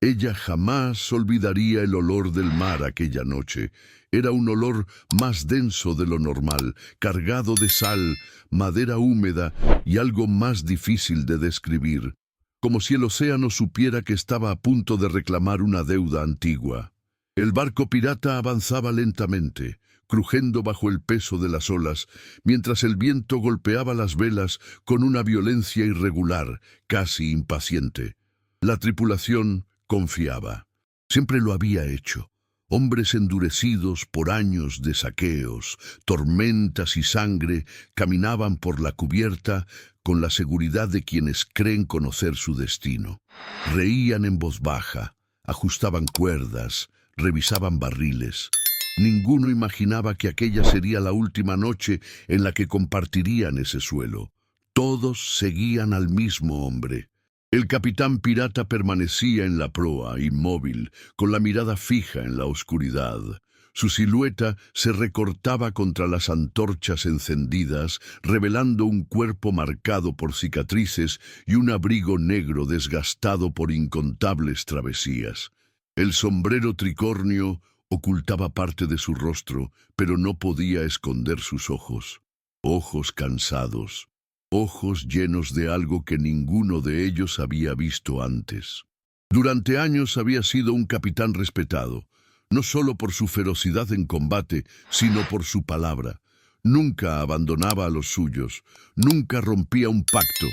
Ella jamás olvidaría el olor del mar aquella noche. Era un olor más denso de lo normal, cargado de sal, madera húmeda y algo más difícil de describir, como si el océano supiera que estaba a punto de reclamar una deuda antigua. El barco pirata avanzaba lentamente, crujiendo bajo el peso de las olas, mientras el viento golpeaba las velas con una violencia irregular, casi impaciente. La tripulación confiaba. Siempre lo había hecho. Hombres endurecidos por años de saqueos, tormentas y sangre caminaban por la cubierta con la seguridad de quienes creen conocer su destino. Reían en voz baja, ajustaban cuerdas, revisaban barriles. Ninguno imaginaba que aquella sería la última noche en la que compartirían ese suelo. Todos seguían al mismo hombre. El capitán pirata permanecía en la proa, inmóvil, con la mirada fija en la oscuridad. Su silueta se recortaba contra las antorchas encendidas, revelando un cuerpo marcado por cicatrices y un abrigo negro desgastado por incontables travesías. El sombrero tricornio ocultaba parte de su rostro, pero no podía esconder sus ojos. Ojos cansados. Ojos llenos de algo que ninguno de ellos había visto antes. Durante años había sido un capitán respetado, no solo por su ferocidad en combate, sino por su palabra. Nunca abandonaba a los suyos, nunca rompía un pacto.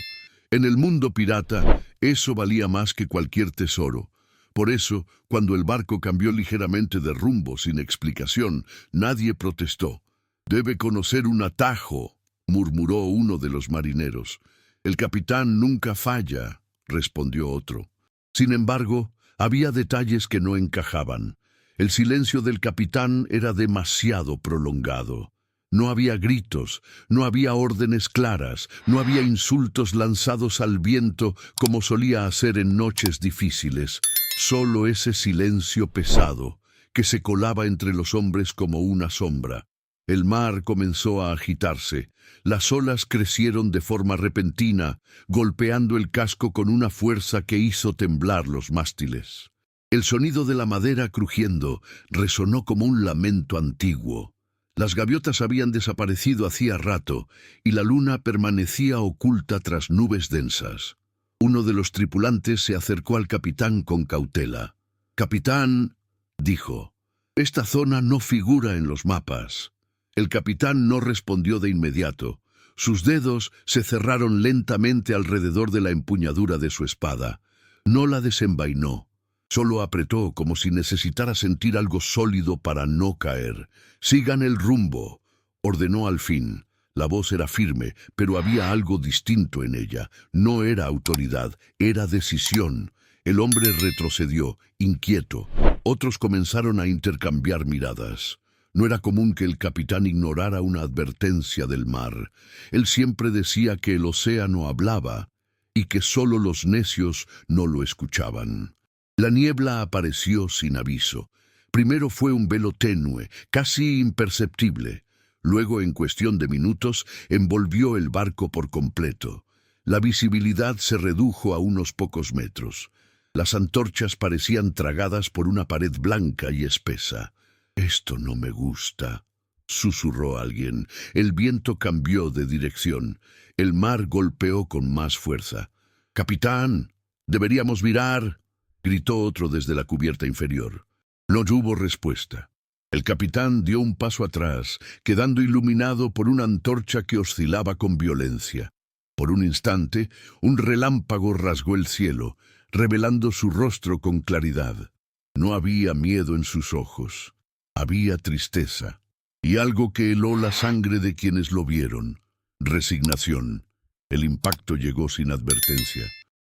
En el mundo pirata, eso valía más que cualquier tesoro. Por eso, cuando el barco cambió ligeramente de rumbo sin explicación, nadie protestó. «Debe conocer un atajo», murmuró uno de los marineros. «El capitán nunca falla», respondió otro. Sin embargo, había detalles que no encajaban. El silencio del capitán era demasiado prolongado. No había gritos, no había órdenes claras, no había insultos lanzados al viento como solía hacer en noches difíciles. Solo ese silencio pesado, que se colaba entre los hombres como una sombra. El mar comenzó a agitarse. Las olas crecieron de forma repentina, golpeando el casco con una fuerza que hizo temblar los mástiles. El sonido de la madera crujiendo resonó como un lamento antiguo. Las gaviotas habían desaparecido hacía rato y la luna permanecía oculta tras nubes densas. Uno de los tripulantes se acercó al capitán con cautela. «Capitán», dijo, «esta zona no figura en los mapas». El capitán no respondió de inmediato. Sus dedos se cerraron lentamente alrededor de la empuñadura de su espada. No la desenvainó. Solo apretó como si necesitara sentir algo sólido para no caer. «Sigan el rumbo», ordenó al fin. La voz era firme, pero había algo distinto en ella. No era autoridad, era decisión. El hombre retrocedió, inquieto. Otros comenzaron a intercambiar miradas. No era común que el capitán ignorara una advertencia del mar. Él siempre decía que el océano hablaba y que solo los necios no lo escuchaban. La niebla apareció sin aviso. Primero fue un velo tenue, casi imperceptible. Luego, en cuestión de minutos, envolvió el barco por completo. La visibilidad se redujo a unos pocos metros. Las antorchas parecían tragadas por una pared blanca y espesa. «Esto no me gusta», susurró alguien. El viento cambió de dirección. El mar golpeó con más fuerza. «Capitán, deberíamos virar», gritó otro desde la cubierta inferior. No hubo respuesta. El capitán dio un paso atrás, quedando iluminado por una antorcha que oscilaba con violencia. Por un instante, un relámpago rasgó el cielo, revelando su rostro con claridad. No había miedo en sus ojos. Había tristeza, y algo que heló la sangre de quienes lo vieron. Resignación. El impacto llegó sin advertencia.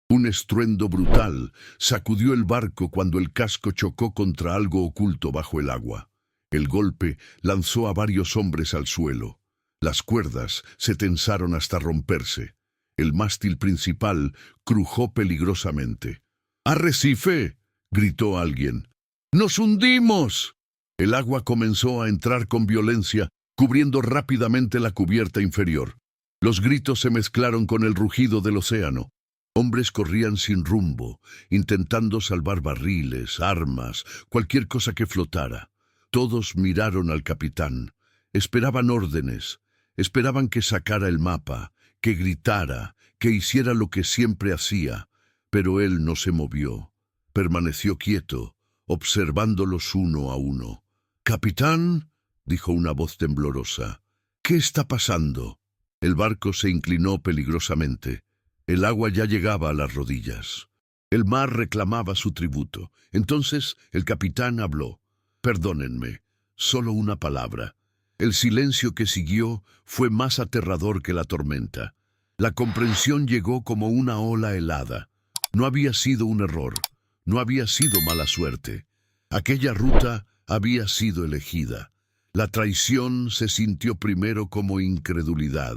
Un estruendo brutal sacudió el barco cuando el casco chocó contra algo oculto bajo el agua. El golpe lanzó a varios hombres al suelo. Las cuerdas se tensaron hasta romperse. El mástil principal crujó peligrosamente. «¡Arrecife!», gritó alguien. «¡Nos hundimos!». El agua comenzó a entrar con violencia, cubriendo rápidamente la cubierta inferior. Los gritos se mezclaron con el rugido del océano. Hombres corrían sin rumbo, intentando salvar barriles, armas, cualquier cosa que flotara. Todos miraron al capitán. Esperaban órdenes. Esperaban que sacara el mapa, que gritara, que hiciera lo que siempre hacía. Pero él no se movió. Permaneció quieto, observándolos uno a uno. «Capitán», dijo una voz temblorosa, «¿qué está pasando?» El barco se inclinó peligrosamente. El agua ya llegaba a las rodillas. El mar reclamaba su tributo. Entonces el capitán habló. «Perdónenme, solo una palabra». El silencio que siguió fue más aterrador que la tormenta. La comprensión llegó como una ola helada. No había sido un error, no había sido mala suerte. Aquella ruta había sido elegida. La traición se sintió primero como incredulidad,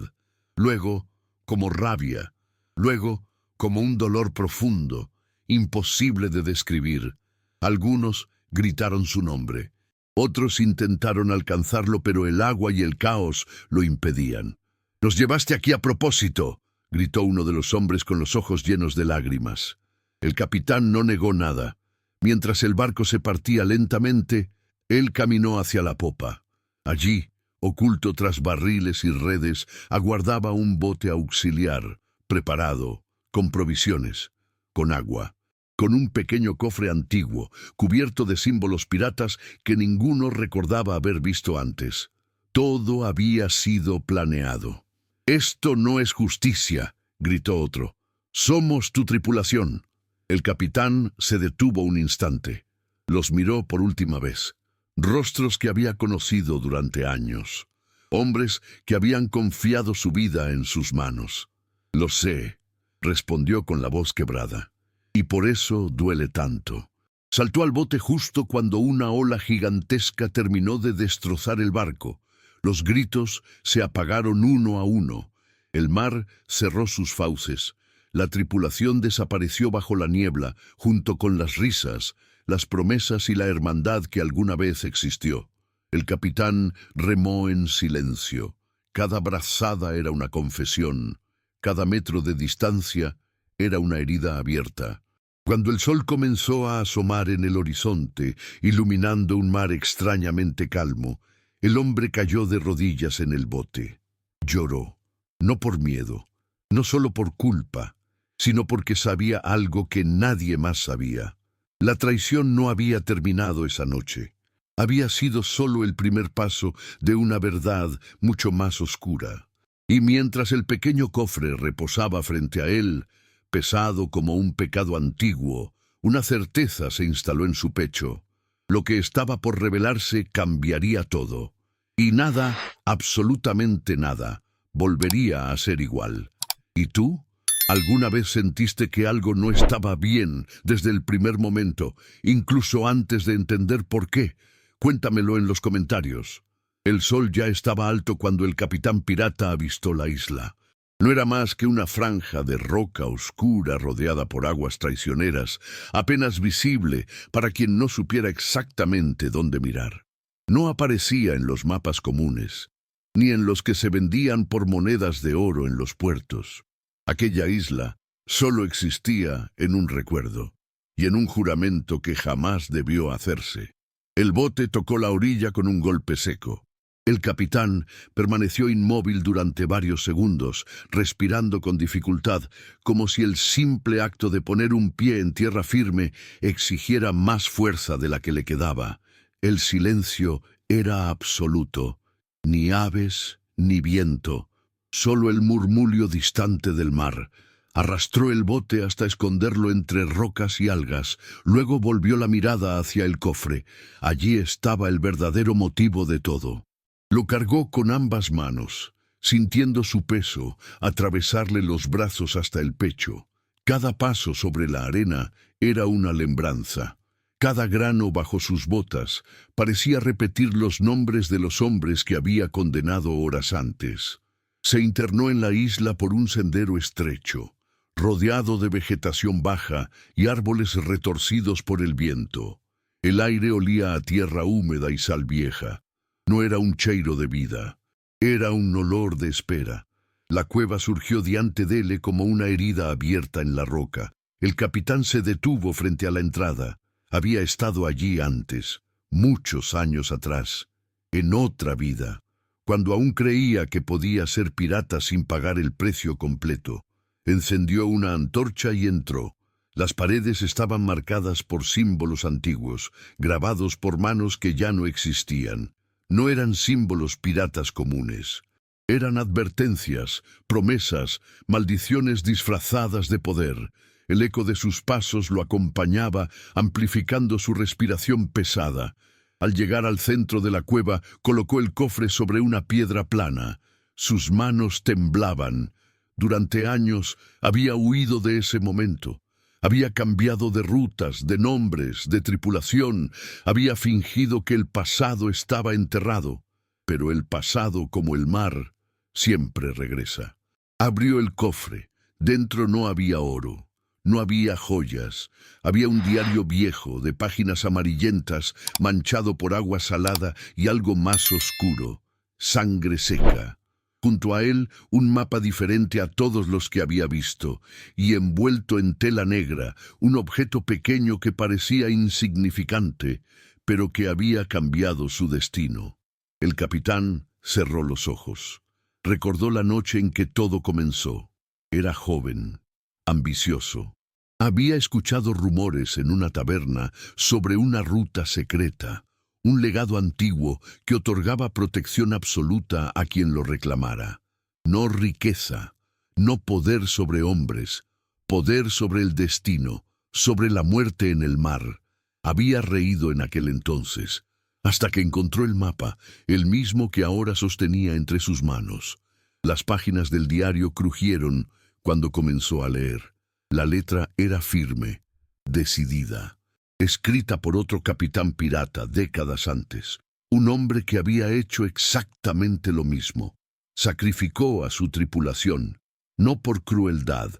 luego como rabia, luego como un dolor profundo, imposible de describir. Algunos gritaron su nombre. Otros intentaron alcanzarlo, pero el agua y el caos lo impedían. «Nos llevaste aquí a propósito», gritó uno de los hombres con los ojos llenos de lágrimas. El capitán no negó nada. Mientras el barco se partía lentamente, él caminó hacia la popa. Allí, oculto tras barriles y redes, aguardaba un bote auxiliar, preparado, con provisiones, con agua, con un pequeño cofre antiguo, cubierto de símbolos piratas que ninguno recordaba haber visto antes. Todo había sido planeado. «Esto no es justicia», gritó otro. «Somos tu tripulación». El capitán se detuvo un instante. Los miró por última vez. Rostros que había conocido durante años. Hombres que habían confiado su vida en sus manos. «Lo sé», respondió con la voz quebrada. «Y por eso duele tanto». Saltó al bote justo cuando una ola gigantesca terminó de destrozar el barco. Los gritos se apagaron uno a uno. El mar cerró sus fauces. La tripulación desapareció bajo la niebla, junto con las risas, las promesas y la hermandad que alguna vez existió. El capitán remó en silencio. Cada brazada era una confesión. Cada metro de distancia era una herida abierta. Cuando el sol comenzó a asomar en el horizonte, iluminando un mar extrañamente calmo, el hombre cayó de rodillas en el bote. Lloró, no por miedo, no solo por culpa, sino porque sabía algo que nadie más sabía. La traición no había terminado esa noche. Había sido solo el primer paso de una verdad mucho más oscura. Y mientras el pequeño cofre reposaba frente a él, pesado como un pecado antiguo, una certeza se instaló en su pecho. Lo que estaba por revelarse cambiaría todo. Y nada, absolutamente nada, volvería a ser igual. ¿Y tú? ¿Alguna vez sentiste que algo no estaba bien desde el primer momento, incluso antes de entender por qué? Cuéntamelo en los comentarios. El sol ya estaba alto cuando el capitán pirata avistó la isla. No era más que una franja de roca oscura rodeada por aguas traicioneras, apenas visible para quien no supiera exactamente dónde mirar. No aparecía en los mapas comunes, ni en los que se vendían por monedas de oro en los puertos. Aquella isla solo existía en un recuerdo, y en un juramento que jamás debió hacerse. El bote tocó la orilla con un golpe seco. El capitán permaneció inmóvil durante varios segundos, respirando con dificultad, como si el simple acto de poner un pie en tierra firme exigiera más fuerza de la que le quedaba. El silencio era absoluto. Ni aves, ni viento, solo el murmullo distante del mar. Arrastró el bote hasta esconderlo entre rocas y algas. Luego volvió la mirada hacia el cofre. Allí estaba el verdadero motivo de todo. Lo cargó con ambas manos, sintiendo su peso atravesarle los brazos hasta el pecho. Cada paso sobre la arena era una lembranza. Cada grano bajo sus botas parecía repetir los nombres de los hombres que había condenado horas antes. Se internó en la isla por un sendero estrecho, rodeado de vegetación baja y árboles retorcidos por el viento. El aire olía a tierra húmeda y sal vieja. No era un cheiro de vida, era un olor de espera. La cueva surgió diante de él como una herida abierta en la roca. El capitán se detuvo frente a la entrada. Había estado allí antes, muchos años atrás, en otra vida, cuando aún creía que podía ser pirata sin pagar el precio completo. Encendió una antorcha y entró. Las paredes estaban marcadas por símbolos antiguos, grabados por manos que ya no existían. No eran símbolos piratas comunes. Eran advertencias, promesas, maldiciones disfrazadas de poder. El eco de sus pasos lo acompañaba, amplificando su respiración pesada. Al llegar al centro de la cueva, colocó el cofre sobre una piedra plana. Sus manos temblaban. Durante años había huido de ese momento. Había cambiado de rutas, de nombres, de tripulación. Había fingido que el pasado estaba enterrado. Pero el pasado, como el mar, siempre regresa. Abrió el cofre. Dentro no había oro. No había joyas. Había un diario viejo, de páginas amarillentas, manchado por agua salada y algo más oscuro. Sangre seca. Junto a él, un mapa diferente a todos los que había visto, y envuelto en tela negra, un objeto pequeño que parecía insignificante, pero que había cambiado su destino. El capitán cerró los ojos. Recordó la noche en que todo comenzó. Era joven, ambicioso. Había escuchado rumores en una taberna sobre una ruta secreta, un legado antiguo que otorgaba protección absoluta a quien lo reclamara. No riqueza, no poder sobre hombres, poder sobre el destino, sobre la muerte en el mar. Había reído en aquel entonces, hasta que encontró el mapa, el mismo que ahora sostenía entre sus manos. Las páginas del diario crujieron cuando comenzó a leer. La letra era firme, decidida, escrita por otro capitán pirata décadas antes. Un hombre que había hecho exactamente lo mismo. Sacrificó a su tripulación, no por crueldad,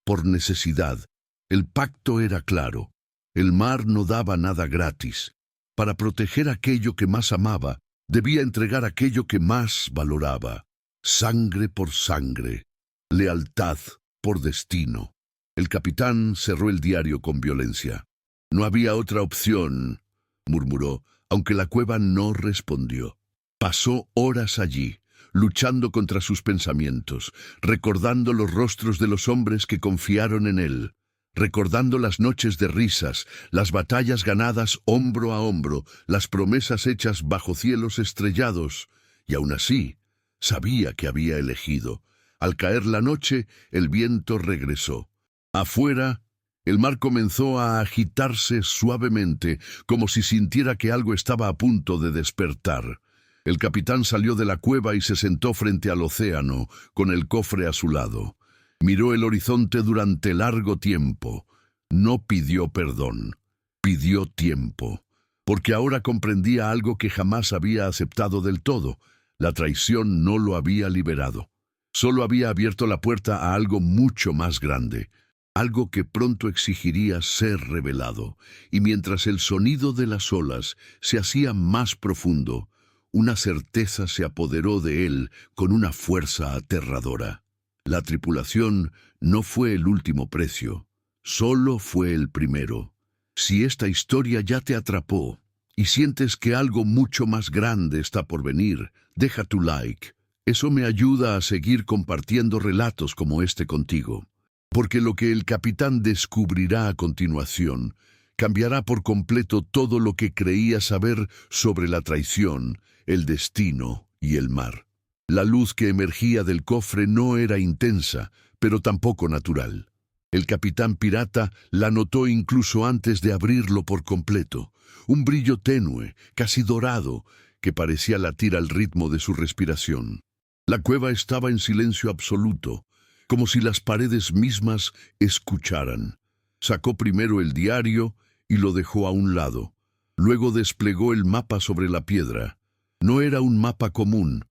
por necesidad. El pacto era claro. El mar no daba nada gratis. Para proteger aquello que más amaba, debía entregar aquello que más valoraba. Sangre por sangre, lealtad por destino. El capitán cerró el diario con violencia. No había otra opción, murmuró, aunque la cueva no respondió. Pasó horas allí, luchando contra sus pensamientos, recordando los rostros de los hombres que confiaron en él, recordando las noches de risas, las batallas ganadas hombro a hombro, las promesas hechas bajo cielos estrellados, y aún así, sabía que había elegido. Al caer la noche, el viento regresó. Afuera, el mar comenzó a agitarse suavemente, como si sintiera que algo estaba a punto de despertar. El capitán salió de la cueva y se sentó frente al océano, con el cofre a su lado. Miró el horizonte durante largo tiempo. No pidió perdón, pidió tiempo, porque ahora comprendía algo que jamás había aceptado del todo. La traición no lo había liberado. Solo había abierto la puerta a algo mucho más grande. Algo que pronto exigiría ser revelado, y mientras el sonido de las olas se hacía más profundo, una certeza se apoderó de él con una fuerza aterradora. La tripulación no fue el último precio, solo fue el primero. Si esta historia ya te atrapó y sientes que algo mucho más grande está por venir, deja tu like. Eso me ayuda a seguir compartiendo relatos como este contigo. Porque lo que el capitán descubrirá a continuación cambiará por completo todo lo que creía saber sobre la traición, el destino y el mar. La luz que emergía del cofre no era intensa, pero tampoco natural. El capitán pirata la notó incluso antes de abrirlo por completo. Un brillo tenue, casi dorado, que parecía latir al ritmo de su respiración. La cueva estaba en silencio absoluto, como si las paredes mismas escucharan. Sacó primero el diario y lo dejó a un lado. Luego desplegó el mapa sobre la piedra. No era un mapa común.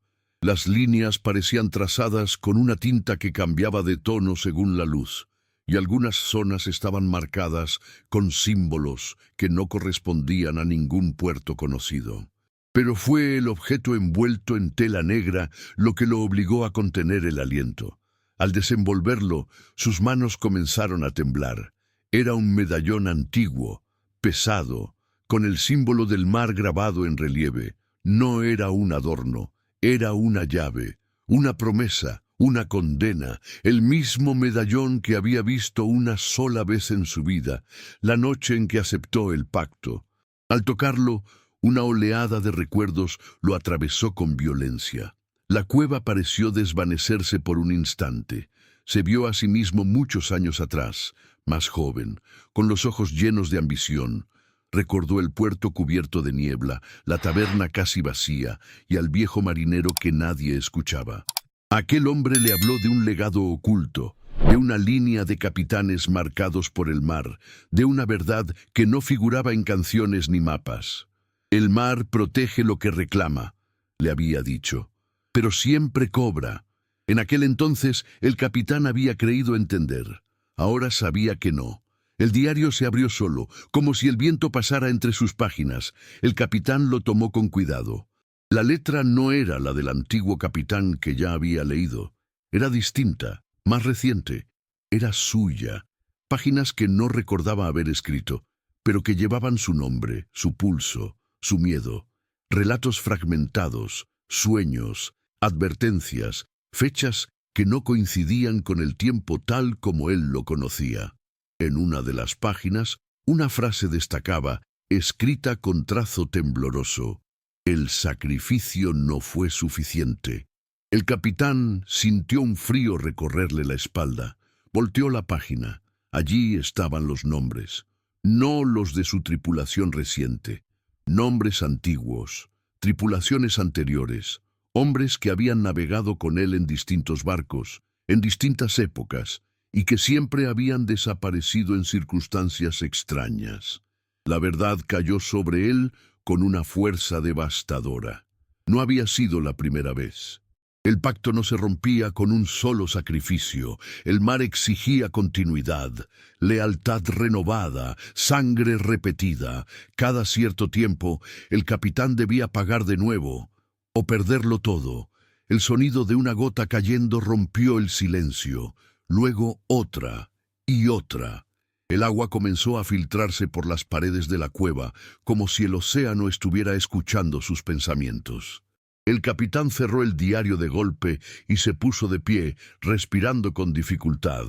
Las líneas parecían trazadas con una tinta que cambiaba de tono según la luz, y algunas zonas estaban marcadas con símbolos que no correspondían a ningún puerto conocido. Pero fue el objeto envuelto en tela negra lo que lo obligó a contener el aliento. Al desenvolverlo, sus manos comenzaron a temblar. Era un medallón antiguo, pesado, con el símbolo del mar grabado en relieve. No era un adorno, era una llave, una promesa, una condena, el mismo medallón que había visto una sola vez en su vida, la noche en que aceptó el pacto. Al tocarlo, una oleada de recuerdos lo atravesó con violencia. La cueva pareció desvanecerse por un instante. Se vio a sí mismo muchos años atrás, más joven, con los ojos llenos de ambición. Recordó el puerto cubierto de niebla, la taberna casi vacía y al viejo marinero que nadie escuchaba. Aquel hombre le habló de un legado oculto, de una línea de capitanes marcados por el mar, de una verdad que no figuraba en canciones ni mapas. El mar protege lo que reclama, le había dicho, pero siempre cobra. En aquel entonces el capitán había creído entender. Ahora sabía que no. El diario se abrió solo, como si el viento pasara entre sus páginas. El capitán lo tomó con cuidado. La letra no era la del antiguo capitán que ya había leído. Era distinta, más reciente. Era suya. Páginas que no recordaba haber escrito, pero que llevaban su nombre, su pulso, su miedo. Relatos fragmentados, sueños, advertencias, fechas que no coincidían con el tiempo tal como él lo conocía. En una de las páginas, una frase destacaba, escrita con trazo tembloroso: el sacrificio no fue suficiente. El capitán sintió un frío recorrerle la espalda. Volteó la página. Allí estaban los nombres. No los de su tripulación reciente. Nombres antiguos, tripulaciones anteriores, hombres que habían navegado con él en distintos barcos, en distintas épocas, y que siempre habían desaparecido en circunstancias extrañas. La verdad cayó sobre él con una fuerza devastadora. No había sido la primera vez. El pacto no se rompía con un solo sacrificio. El mar exigía continuidad, lealtad renovada, sangre repetida. Cada cierto tiempo, el capitán debía pagar de nuevo, o perderlo todo. El sonido de una gota cayendo rompió el silencio. Luego otra y otra. El agua comenzó a filtrarse por las paredes de la cueva, como si el océano estuviera escuchando sus pensamientos. El capitán cerró el diario de golpe y se puso de pie, respirando con dificultad.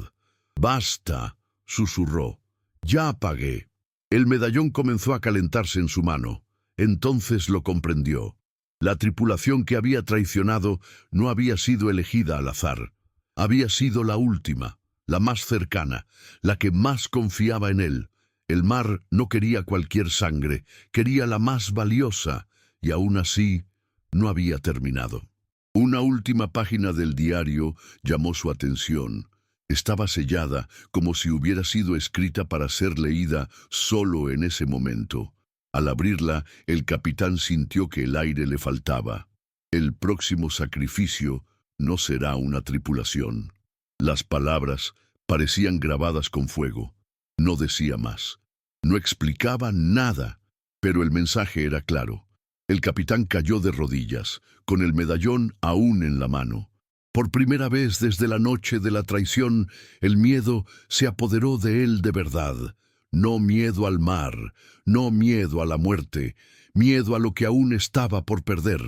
«Basta», susurró. «Ya apagué». El medallón comenzó a calentarse en su mano. Entonces lo comprendió. La tripulación que había traicionado no había sido elegida al azar. Había sido la última, la más cercana, la que más confiaba en él. El mar no quería cualquier sangre, quería la más valiosa, y aún así no había terminado. Una última página del diario llamó su atención. Estaba sellada, como si hubiera sido escrita para ser leída solo en ese momento. Al abrirla, el capitán sintió que el aire le faltaba. El próximo sacrificio no será una tripulación. Las palabras parecían grabadas con fuego. No decía más. No explicaba nada, pero el mensaje era claro. El capitán cayó de rodillas, con el medallón aún en la mano. Por primera vez desde la noche de la traición, el miedo se apoderó de él de verdad. No miedo al mar, no miedo a la muerte, miedo a lo que aún estaba por perder.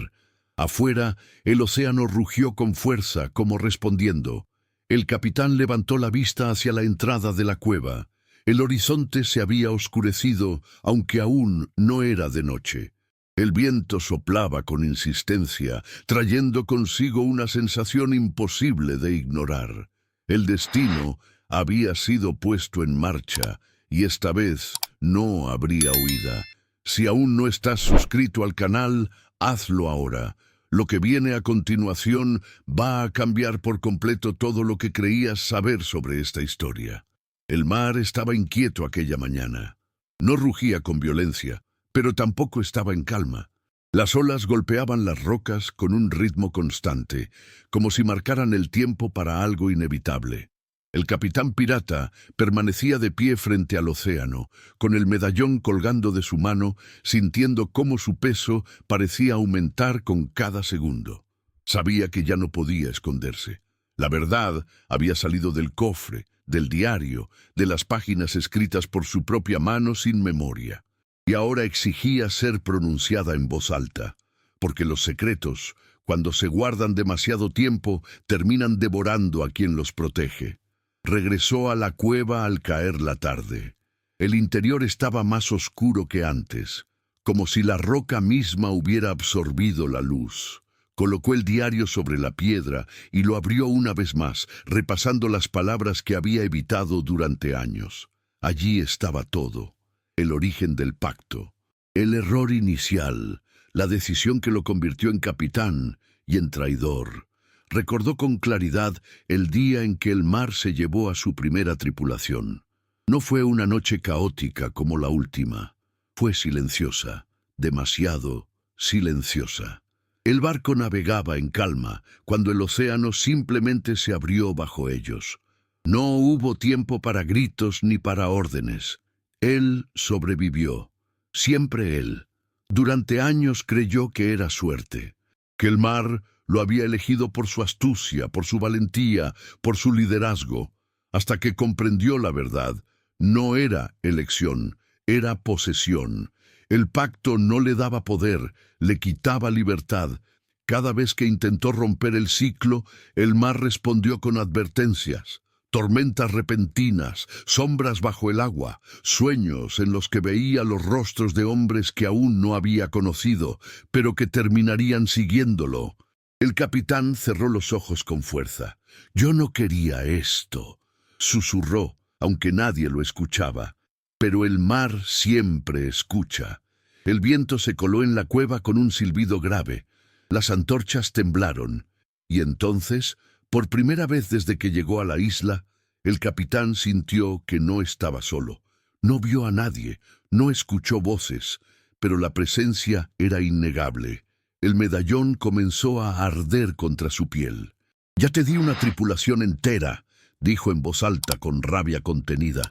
Afuera, el océano rugió con fuerza, como respondiendo. El capitán levantó la vista hacia la entrada de la cueva. El horizonte se había oscurecido, aunque aún no era de noche. El viento soplaba con insistencia, trayendo consigo una sensación imposible de ignorar. El destino había sido puesto en marcha, y esta vez no habría huida. Si aún no estás suscrito al canal, hazlo ahora. Lo que viene a continuación va a cambiar por completo todo lo que creías saber sobre esta historia. El mar estaba inquieto aquella mañana. No rugía con violencia, pero tampoco estaba en calma. Las olas golpeaban las rocas con un ritmo constante, como si marcaran el tiempo para algo inevitable. El capitán pirata permanecía de pie frente al océano, con el medallón colgando de su mano, sintiendo cómo su peso parecía aumentar con cada segundo. Sabía que ya no podía esconderse. La verdad había salido del cofre, del diario, de las páginas escritas por su propia mano sin memoria. Y ahora exigía ser pronunciada en voz alta, porque los secretos, cuando se guardan demasiado tiempo, terminan devorando a quien los protege. Regresó a la cueva al caer la tarde. El interior estaba más oscuro que antes, como si la roca misma hubiera absorbido la luz. Colocó el diario sobre la piedra y lo abrió una vez más, repasando las palabras que había evitado durante años. Allí estaba todo: el origen del pacto, el error inicial, la decisión que lo convirtió en capitán y en traidor. Recordó con claridad el día en que el mar se llevó a su primera tripulación. No fue una noche caótica como la última. Fue silenciosa, demasiado silenciosa. El barco navegaba en calma cuando el océano simplemente se abrió bajo ellos. No hubo tiempo para gritos ni para órdenes. Él sobrevivió. Siempre él. Durante años creyó que era suerte, que el mar lo había elegido por su astucia, por su valentía, por su liderazgo, hasta que comprendió la verdad. No era elección, era posesión. El pacto no le daba poder, le quitaba libertad. Cada vez que intentó romper el ciclo, el mar respondió con advertencias. Tormentas repentinas, sombras bajo el agua, sueños en los que veía los rostros de hombres que aún no había conocido, pero que terminarían siguiéndolo. El capitán cerró los ojos con fuerza. «Yo no quería esto», susurró, aunque nadie lo escuchaba. Pero el mar siempre escucha. El viento se coló en la cueva con un silbido grave. Las antorchas temblaron. Y entonces, por primera vez desde que llegó a la isla, el capitán sintió que no estaba solo. No vio a nadie, no escuchó voces, pero la presencia era innegable. El medallón comenzó a arder contra su piel. «Ya te di una tripulación entera», dijo en voz alta con rabia contenida.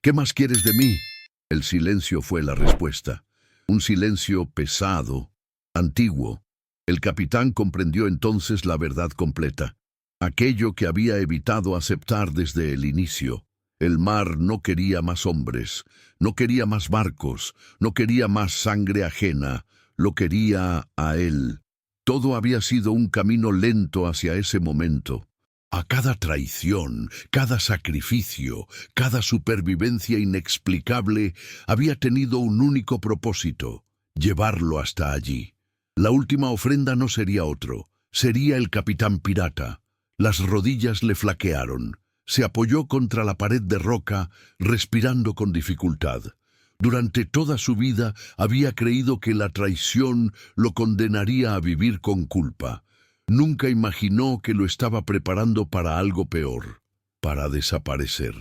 «¿Qué más quieres de mí?» El silencio fue la respuesta. Un silencio pesado, antiguo. El capitán comprendió entonces la verdad completa. Aquello que había evitado aceptar desde el inicio. El mar no quería más hombres, no quería más barcos, no quería más sangre ajena, lo quería a él. Todo había sido un camino lento hacia ese momento. A cada traición, cada sacrificio, cada supervivencia inexplicable había tenido un único propósito: llevarlo hasta allí. La última ofrenda no sería otro, sería el capitán pirata. Las rodillas le flaquearon. Se apoyó contra la pared de roca, respirando con dificultad. Durante toda su vida había creído que la traición lo condenaría a vivir con culpa. Nunca imaginó que lo estaba preparando para algo peor, para desaparecer,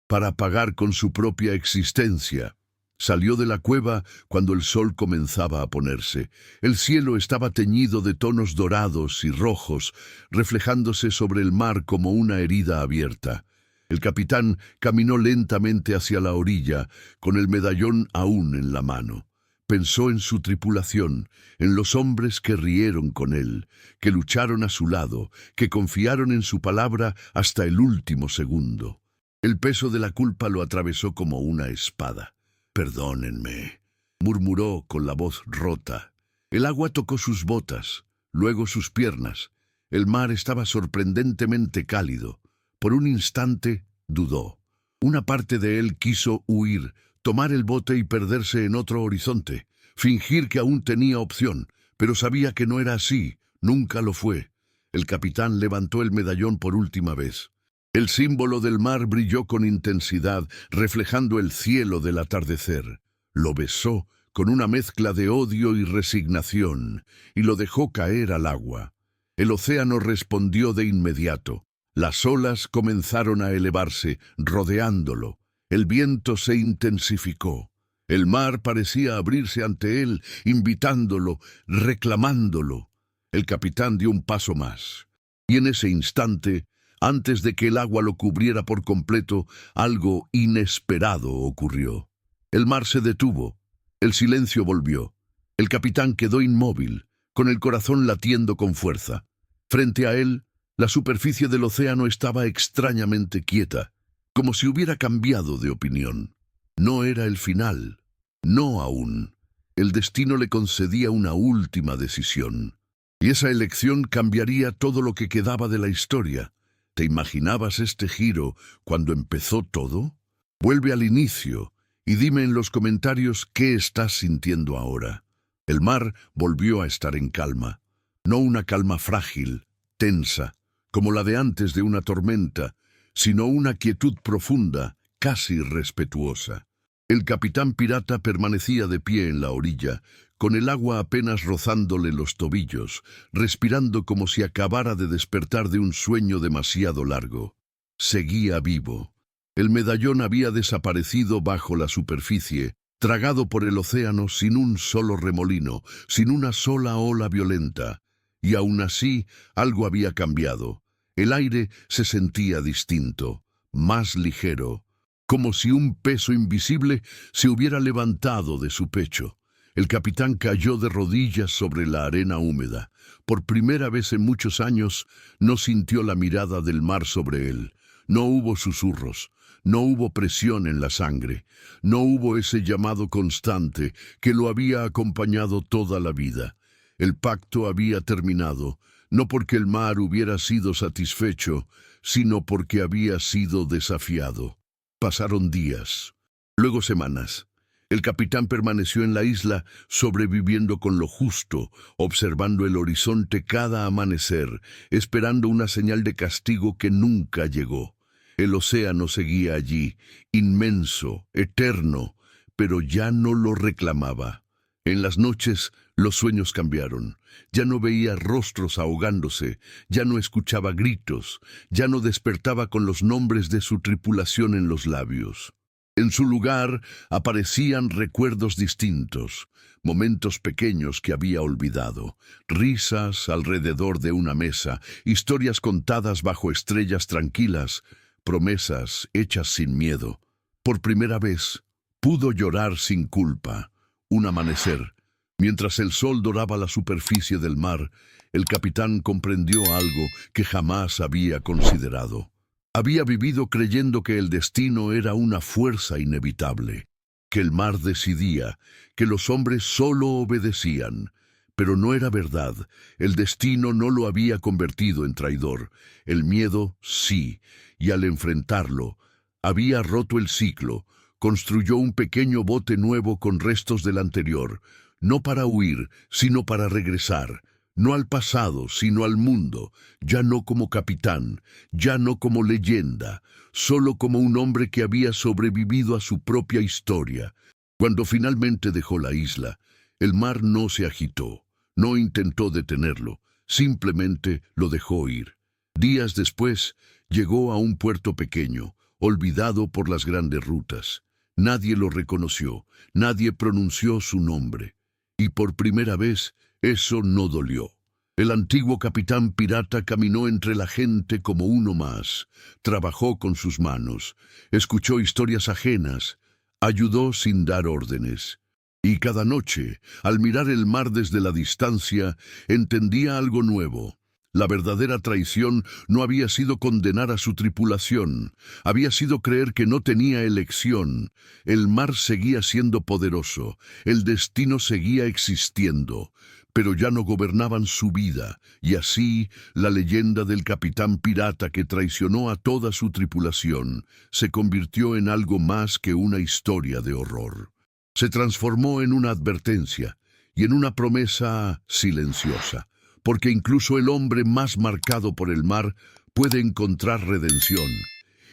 para pagar con su propia existencia. Salió de la cueva cuando el sol comenzaba a ponerse. El cielo estaba teñido de tonos dorados y rojos, reflejándose sobre el mar como una herida abierta. El capitán caminó lentamente hacia la orilla, con el medallón aún en la mano. Pensó en su tripulación, en los hombres que rieron con él, que lucharon a su lado, que confiaron en su palabra hasta el último segundo. El peso de la culpa lo atravesó como una espada. «Perdónenme», murmuró con la voz rota. El agua tocó sus botas, luego sus piernas. El mar estaba sorprendentemente cálido. Por un instante dudó. Una parte de él quiso huir, tomar el bote y perderse en otro horizonte, fingir que aún tenía opción, pero sabía que no era así, nunca lo fue. El capitán levantó el medallón por última vez. El símbolo del mar brilló con intensidad, reflejando el cielo del atardecer. Lo besó con una mezcla de odio y resignación, y lo dejó caer al agua. El océano respondió de inmediato. Las olas comenzaron a elevarse, rodeándolo. El viento se intensificó. El mar parecía abrirse ante él, invitándolo, reclamándolo. El capitán dio un paso más. Y en ese instante, Antes de que el agua lo cubriera por completo, algo inesperado ocurrió. El mar se detuvo, el silencio volvió. El capitán quedó inmóvil, con el corazón latiendo con fuerza. Frente a él, la superficie del océano estaba extrañamente quieta, como si hubiera cambiado de opinión. No era el final, no aún. El destino le concedía una última decisión. Y esa elección cambiaría todo lo que quedaba de la historia. ¿Te imaginabas este giro cuando empezó todo? Vuelve al inicio y dime en los comentarios qué estás sintiendo ahora. El mar volvió a estar en calma, no una calma frágil, tensa, como la de antes de una tormenta, sino una quietud profunda, casi respetuosa. El capitán pirata permanecía de pie en la orilla, con el agua apenas rozándole los tobillos, respirando como si acabara de despertar de un sueño demasiado largo. Seguía vivo. El medallón había desaparecido bajo la superficie, tragado por el océano sin un solo remolino, sin una sola ola violenta. Y aún así, algo había cambiado. El aire se sentía distinto, más ligero, como si un peso invisible se hubiera levantado de su pecho. El capitán cayó de rodillas sobre la arena húmeda. Por primera vez en muchos años no sintió la mirada del mar sobre él. No hubo susurros, no hubo presión en la sangre, no hubo ese llamado constante que lo había acompañado toda la vida. El pacto había terminado, no porque el mar hubiera sido satisfecho, sino porque había sido desafiado. Pasaron días, luego semanas. El capitán permaneció en la isla, sobreviviendo con lo justo, observando el horizonte cada amanecer, esperando una señal de castigo que nunca llegó. El océano seguía allí, inmenso, eterno, pero ya no lo reclamaba. En las noches, los sueños cambiaron. Ya no veía rostros ahogándose, ya no escuchaba gritos, ya no despertaba con los nombres de su tripulación en los labios. En su lugar aparecían recuerdos distintos, momentos pequeños que había olvidado, risas alrededor de una mesa, historias contadas bajo estrellas tranquilas, promesas hechas sin miedo. Por primera vez, pudo llorar sin culpa. Un amanecer. Mientras el sol doraba la superficie del mar, el capitán comprendió algo que jamás había considerado. Había vivido creyendo que el destino era una fuerza inevitable, que el mar decidía, que los hombres solo obedecían. Pero no era verdad. El destino no lo había convertido en traidor. El miedo, sí, y al enfrentarlo, había roto el ciclo. Construyó un pequeño bote nuevo con restos del anterior, no para huir, sino para regresar, no al pasado, sino al mundo, ya no como capitán, ya no como leyenda, solo como un hombre que había sobrevivido a su propia historia. Cuando finalmente dejó la isla, el mar no se agitó, no intentó detenerlo, simplemente lo dejó ir. Días después, llegó a un puerto pequeño, olvidado por las grandes rutas. Nadie lo reconoció, nadie pronunció su nombre. Y por primera vez, eso no dolió. El antiguo capitán pirata caminó entre la gente como uno más, trabajó con sus manos, escuchó historias ajenas, ayudó sin dar órdenes. Y cada noche, al mirar el mar desde la distancia, entendía algo nuevo. La verdadera traición no había sido condenar a su tripulación, había sido creer que no tenía elección. El mar seguía siendo poderoso, el destino seguía existiendo, pero ya no gobernaban su vida, y así la leyenda del capitán pirata que traicionó a toda su tripulación se convirtió en algo más que una historia de horror. Se transformó en una advertencia y en una promesa silenciosa. Porque incluso el hombre más marcado por el mar puede encontrar redención,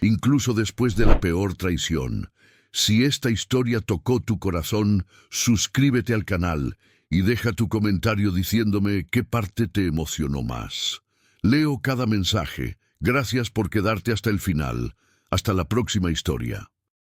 incluso después de la peor traición. Si esta historia tocó tu corazón, suscríbete al canal y deja tu comentario diciéndome qué parte te emocionó más. Leo cada mensaje. Gracias por quedarte hasta el final. Hasta la próxima historia.